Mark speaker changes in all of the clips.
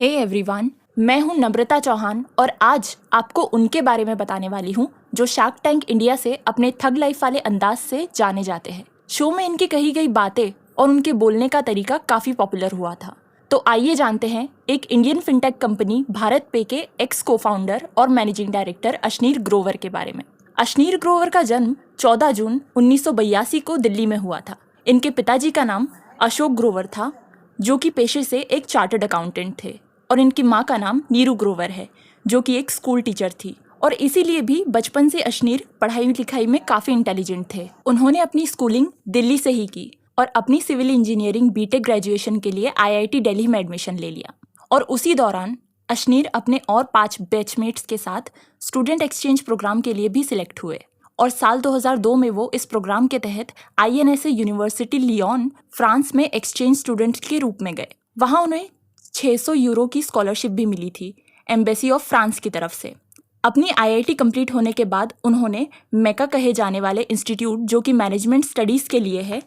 Speaker 1: Hey everyone, मैं हूं नम्रता चौहान और आज आपको उनके बारे में बताने वाली हूं जो शार्क टैंक इंडिया से अपने थग लाइफ वाले अंदाज से जाने जाते हैं। शो में इनकी कही गई बातें और उनके बोलने का तरीका काफ़ी पॉपुलर हुआ था। तो आइए जानते हैं एक इंडियन फिनटेक कंपनी भारत पे के एक्स को फाउंडर और मैनेजिंग डायरेक्टर अशनीर ग्रोवर के बारे में। अशनीर ग्रोवर का जन्म 14 जून 1982 को दिल्ली में हुआ था। इनके पिताजी का नाम अशोक ग्रोवर था, जो कि पेशे से एक चार्टर्ड अकाउंटेंट थे, और इनकी माँ का नाम नीरू ग्रोवर है, जो कि एक स्कूल टीचर थी। और इसीलिए भी बचपन से अशनीर पढ़ाई लिखाई में काफ़ी इंटेलिजेंट थे। उन्होंने अपनी स्कूलिंग दिल्ली से ही की और अपनी सिविल इंजीनियरिंग बीटेक ग्रेजुएशन के लिए आईआईटी दिल्ली में एडमिशन ले लिया। और उसी दौरान अशनीर अपने और 5 बैचमेट्स के साथ स्टूडेंट एक्सचेंज प्रोग्राम के लिए भी सिलेक्ट हुए और साल 2002 में वो इस प्रोग्राम के तहत INSA यूनिवर्सिटी लियोन फ्रांस में एक्सचेंज स्टूडेंट के रूप में गए। वहाँ उन्हें 600 यूरो की स्कॉलरशिप भी मिली थी एम्बेसी ऑफ फ्रांस की तरफ से। अपनी IIT कंप्लीट होने के बाद उन्होंने मेका कहे जाने वाले इंस्टीट्यूट, जो कि मैनेजमेंट स्टडीज़ के लिए है,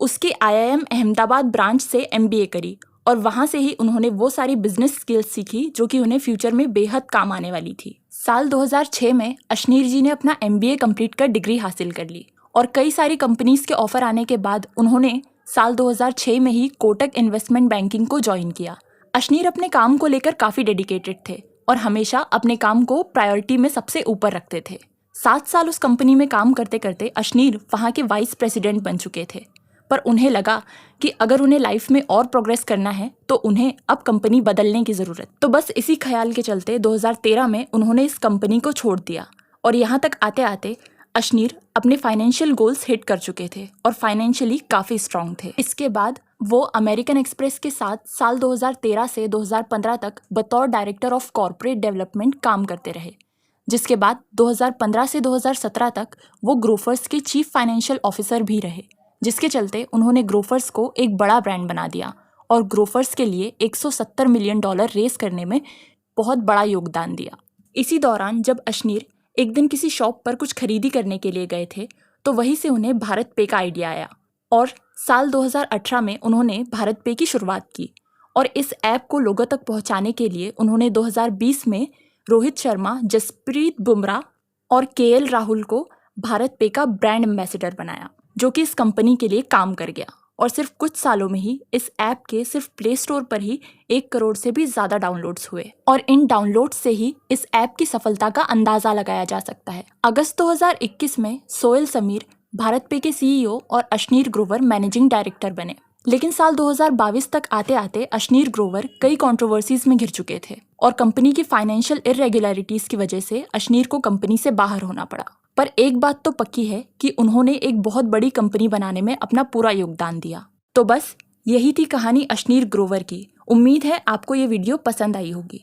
Speaker 1: उसके IIM अहमदाबाद ब्रांच से MBA करी और वहाँ से ही उन्होंने वो सारी बिजनेस स्किल्स सीखी जो कि उन्हें फ्यूचर में बेहद काम आने वाली थी। साल 2006 में अशनीर जी ने अपना MBA कंप्लीट कर डिग्री हासिल कर ली और कई सारी कंपनीज के ऑफर आने के बाद उन्होंने साल 2006 में ही कोटक इन्वेस्टमेंट बैंकिंग को ज्वाइन किया। अशनीर अपने काम को लेकर काफ़ी डेडिकेटेड थे और हमेशा अपने काम को प्रायोरिटी में सबसे ऊपर रखते थे। 7 साल उस कंपनी में काम करते करते अशनीर वहाँ के वाइस प्रेसिडेंट बन चुके थे, पर उन्हें लगा कि अगर उन्हें लाइफ में और प्रोग्रेस करना है तो उन्हें अब कंपनी बदलने की ज़रूरत। तो बस इसी ख्याल के चलते 2013 में उन्होंने इस कंपनी को छोड़ दिया और यहाँ तक आते आते अशनीर अपने फाइनेंशियल गोल्स हिट कर चुके थे और फाइनेंशियली काफ़ी स्ट्रांग थे। इसके बाद वो अमेरिकन एक्सप्रेस के साथ साल 2013 से 2015 तक बतौर डायरेक्टर ऑफ कॉर्पोरेट डेवलपमेंट काम करते रहे, जिसके बाद 2015 से 2017 तक वो ग्रोफर्स के चीफ फाइनेंशियल ऑफिसर भी रहे, जिसके चलते उन्होंने ग्रोफर्स को एक बड़ा ब्रांड बना दिया और ग्रोफर्स के लिए $170 मिलियन रेस करने में बहुत बड़ा योगदान दिया। इसी दौरान जब अशनीर एक दिन किसी शॉप पर कुछ खरीदी करने के लिए गए थे तो वहीं से उन्हें भारत पे का आइडिया आया और साल 2018 में उन्होंने भारत पे की शुरुआत की। और इस ऐप को लोगों तक पहुंचाने के लिए उन्होंने 2020 में रोहित शर्मा, जसप्रीत बुमराह और KL राहुल को भारत पे का ब्रांड एम्बेसडर बनाया, जो कि इस कंपनी के लिए काम कर गया। और सिर्फ कुछ सालों में ही इस ऐप के सिर्फ प्ले स्टोर पर ही 1 करोड़ से भी ज़्यादा डाउनलोड्स हुए और इन डाउनलोड्स से ही इस ऐप की सफलता का अंदाज़ा लगाया जा सकता है। अगस्त 2021 में सोहेल समीर भारत पे के CEO और अशनीर ग्रोवर मैनेजिंग डायरेक्टर बने। लेकिन साल 2022 तक आते आते अशनीर ग्रोवर कई कंट्रोवर्सीज में घिर चुके थे और कंपनी की फाइनेंशियल इरेगुलरिटीज़ की वजह से अशनीर को कंपनी से बाहर होना पड़ा। पर एक बात तो पक्की है कि उन्होंने एक बहुत बड़ी कंपनी बनाने में अपना पूरा योगदान दिया। तो बस यही थी कहानी अशनीर ग्रोवर की। उम्मीद है आपको ये वीडियो पसंद आई होगी।